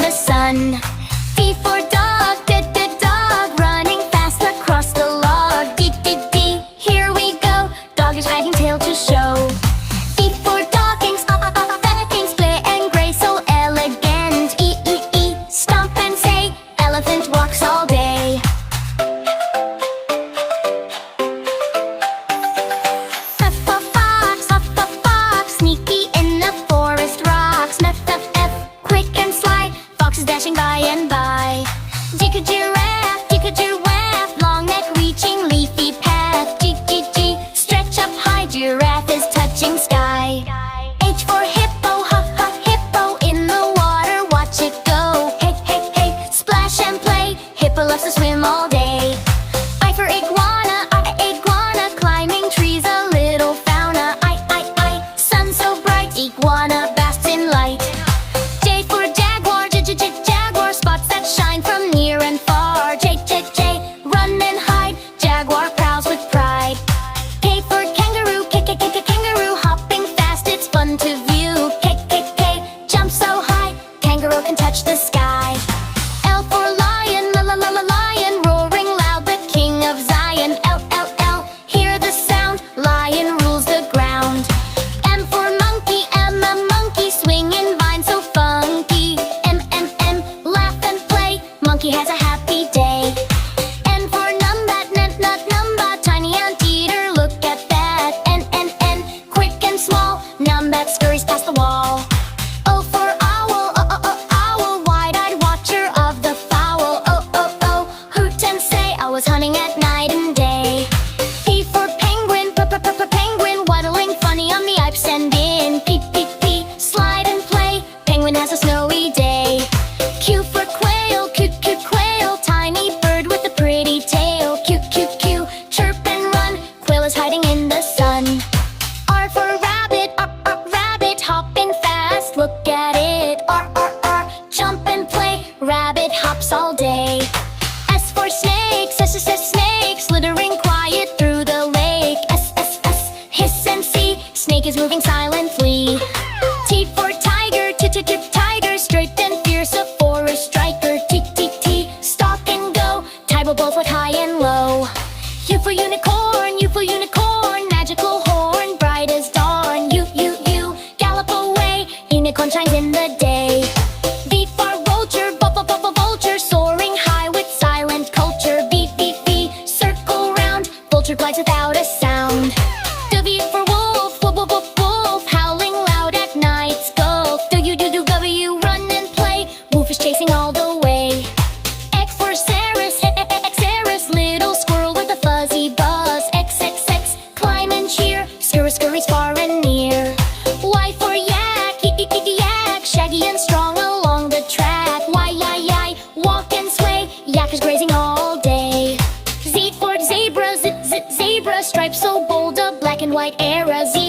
the sun. D for dog, dog, running fast across the log. D, here we go, dog is wagging tail to show. E for doggings, duckings, play and gray, so elegant. E, stomp and say, elephant walks all day. F for fox, sneaky in the forest rocks. F, quick and sly, fox is dashing by and by. G for giraffe, long neck reaching leafy path. G, stretch up high, giraffe is touching sky. H for hippo, hippo in the water, watch it go. Hey, splash and play, hippo loves to swim all day. I for iguana, climbing trees, a little fauna. I, sun so bright, iguana basks in light. J for jaguar, jaguar, spots that shine from near and far. J, run and hide, jaguar prowls with pride. K for kangaroo, kangaroo, hopping fast, it's fun to view. K, jump so high, kangaroo can touch the sky. L for lion, lion, roaring loud, the king of Zion. L, hear the sound, lion rules the ground. M for monkey, monkey, swinging vine so funky. M, laugh and play, monkey has a happy day. N for numbat, tiny anteater, look at that. N, quick and small, numbat scurries past the wall. O for owl, wide-eyed watcher of the fowl. O, hoot and say, I was hunting at night and day. P for penguin, penguin, waddling funny on the Alps and in. P, slide and play, penguin has a snowy day. Q for quail, quail, tiny bird with a pretty tail. Q, chirp and run, quail is hiding in the sun. R for rabbit, rabbit, hopping fast, look at it. R, jump and play, rabbit hops all day. S for snakes, snakes, slithering quiet through the lake. S, hiss and see, snake is moving silently. T for tiger, tiger, straight and fierce, a forest striker. T, stalk and go, tie will both look high and low. U for unicorn, magical horn, bright as dawn. U, gallop away, unicorn shines in the day. V for vulture, soaring high with silent culture. V, circle round, vulture glides without a sound. W for wolf, howling loud at night's gulf. W, run and play, wolf is chasing all the way. X for Ceres, little squirrel with a fuzzy buzz. X, climb and cheer, scurries far and near. Y for yak, shaggy and strong along the track. Y, walk and sway, yak is grazing all day. Z for zebra, zebra, stripes so bold, a black and white era. Z,